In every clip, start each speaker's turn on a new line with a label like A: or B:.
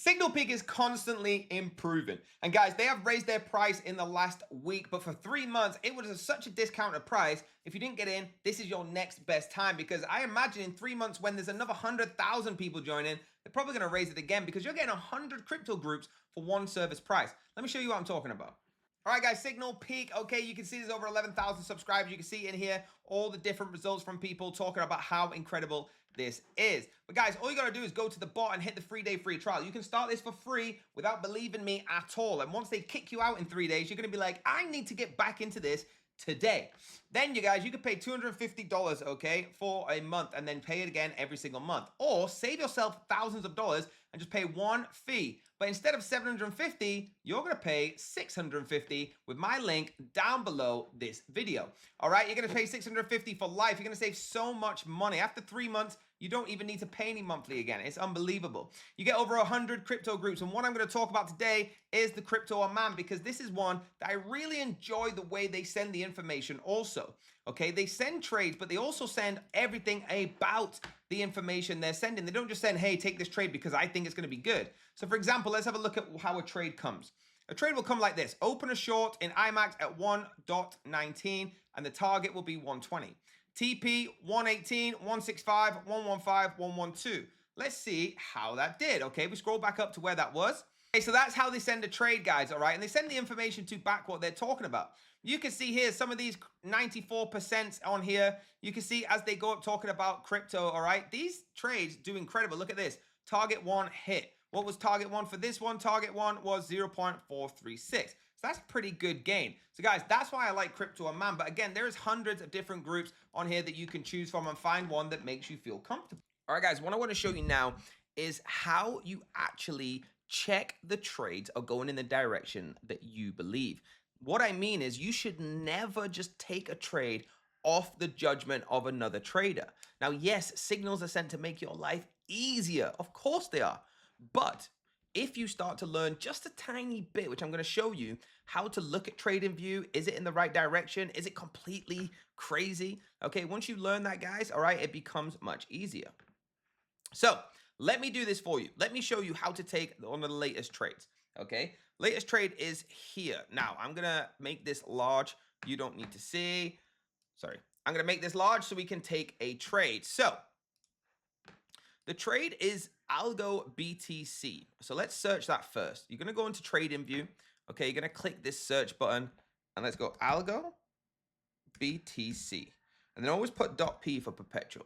A: SignalPeak is constantly improving. And guys, they have raised their price in the last week, but for 3 months, it was such a discounted price. If you didn't get in, this is your next best time, because I imagine in 3 months when there's another 100,000 people joining, they're probably going to raise it again because you're getting 100 crypto groups for one service price. Let me show you what I'm talking about. All right, guys, SignalPeak. Okay, you can see there's over 11,000 subscribers. You can see in here all the different results from people talking about how incredible this is. But guys, all you got to do is go to the bot and hit the 3-day free trial. You can start this for free without believing me at all. And once they kick you out in 3 days, you're going to be like, I need to get back into this today. Then you guys, you could pay $250, okay, for a month and then pay it again every single month. Or save yourself thousands of dollars and just pay one fee. But instead of $750, you're going to pay $650 with my link down below this video. All right, you're going to pay $650 for life. You're going to save so much money. After 3 months, you don't even need to pay any monthly again. It's unbelievable. You get over 100 crypto groups. And what I'm going to talk about today is the Crypto Aman, because this is one that I really enjoy the way they send the information also. Okay, they send trades, but they also send everything about the information they're sending. They don't just send, hey, take this trade because I think it's going to be good. So for example, let's have a look at how a trade comes. A trade will come like this. Open a short in IMAX at 1.19 and the target will be 120. TP 118, 165, 115, 112. Let's see how that did. Okay, we scroll back up to where that was. Okay, so that's how they send a trade, guys, all right? And they send the information to back what they're talking about. You can see here some of these 94% on here. You can see as they go up talking about crypto, all right? These trades do incredible. Look at this. Target one hit. What was target one for this one? Target one was 0.436. So that's pretty good gain. So guys, that's why I like Crypto Aman. But again, there's hundreds of different groups on here that you can choose from and find one that makes you feel comfortable. All right, guys, what I want to show you now is how you actually check the trades are going in the direction that you believe. What I mean is you should never just take a trade off the judgment of another trader. Now, yes, signals are sent to make your life easier. Of course they are. But if you start to learn just a tiny bit, which I'm going to show you, how to look at TradingView, is it in the right direction? Is it completely crazy? Okay, once you learn that, guys, all right, it becomes much easier. So let me do this for you. Let me show you how to take one of the latest trades. Okay, latest trade is here. Now, I'm going to make this large. You don't need to see. Sorry. I'm going to make this large so we can take a trade. So the trade is Algo BTC. So let's search that first. You're going to go into TradingView. Okay, you're going to click this search button and let's go Algo BTC. And then always put .p for perpetual.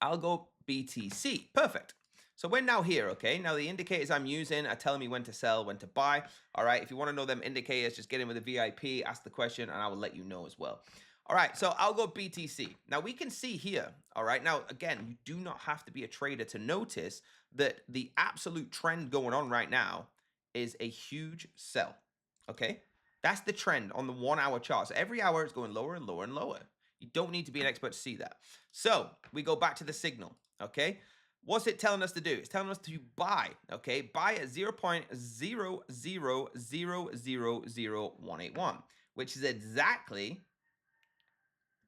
A: Algo BTC. Perfect. So we're now here, okay? Now the indicators I'm using are telling me when to sell, when to buy. All right, if you want to know them indicators, just get in with a VIP, ask the question, and I will let you know as well. All right, so I'll go BTC. Now we can see here, all right? Now, again, you do not have to be a trader to notice that the absolute trend going on right now is a huge sell, okay? That's the trend on the 1 hour chart. So every hour it's going lower and lower and lower. You don't need to be an expert to see that. So we go back to the signal, okay? What's it telling us to do? It's telling us to buy, okay? Buy at 0.0000181, which is exactly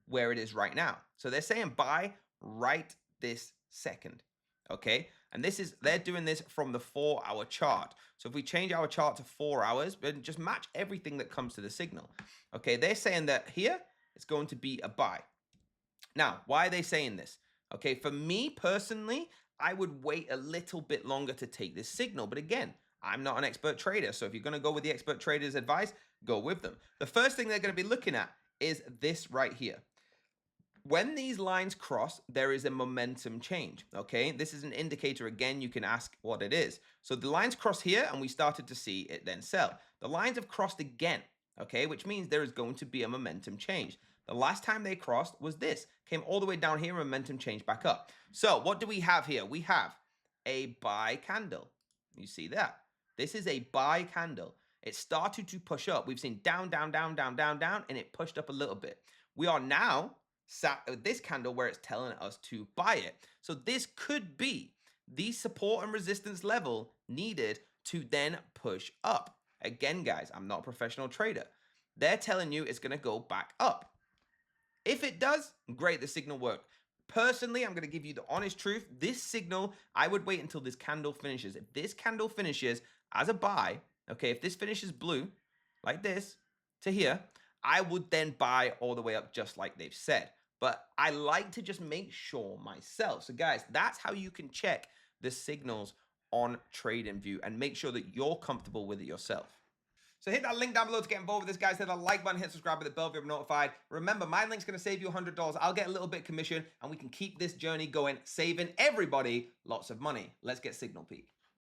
A: where it is right now. So they're saying buy right this second, okay? And this is, they're doing this from the 4 hour chart. So if we change our chart to 4 hours, then just match everything that comes to the signal, okay? They're saying that here, it's going to be a buy. Now, why are they saying this? Okay, for me personally, I would wait a little bit longer to take this signal. But again, I'm not an expert trader. So if you're going to go with the expert trader's advice, go with them. The first thing they're going to be looking at is this right here. When these lines cross, there is a momentum change, okay? This is an indicator. Again, you can ask what it is. So the lines cross here, and we started to see it then sell. The lines have crossed again, okay? Which means there is going to be a momentum change. The last time they crossed was this. Came all the way down here, momentum changed back up. So what do we have here? We have a buy candle. You see that? This is a buy candle. It started to push up. We've seen down, down, down, down, down, down, and it pushed up a little bit. We are now sat with this candle where it's telling us to buy it. So this could be the support and resistance level needed to then push up. Again, guys, I'm not a professional trader. They're telling you it's going to go back up. If it does, great, the signal worked. Personally, I'm going to give you the honest truth. This signal, I would wait until this candle finishes. If this candle finishes as a buy, okay, if this finishes blue, like this, to here, I would then buy all the way up just like they've said. But I like to just make sure myself. So guys, that's how you can check the signals on TradingView and make sure that you're comfortable with it yourself. So hit that link down below to get involved with this, guys. Hit that like button, hit subscribe with the bell if you're notified. Remember, my link's going to save you $100. I'll get a little bit commission, and we can keep this journey going, saving everybody lots of money. Let's get SignalPeak.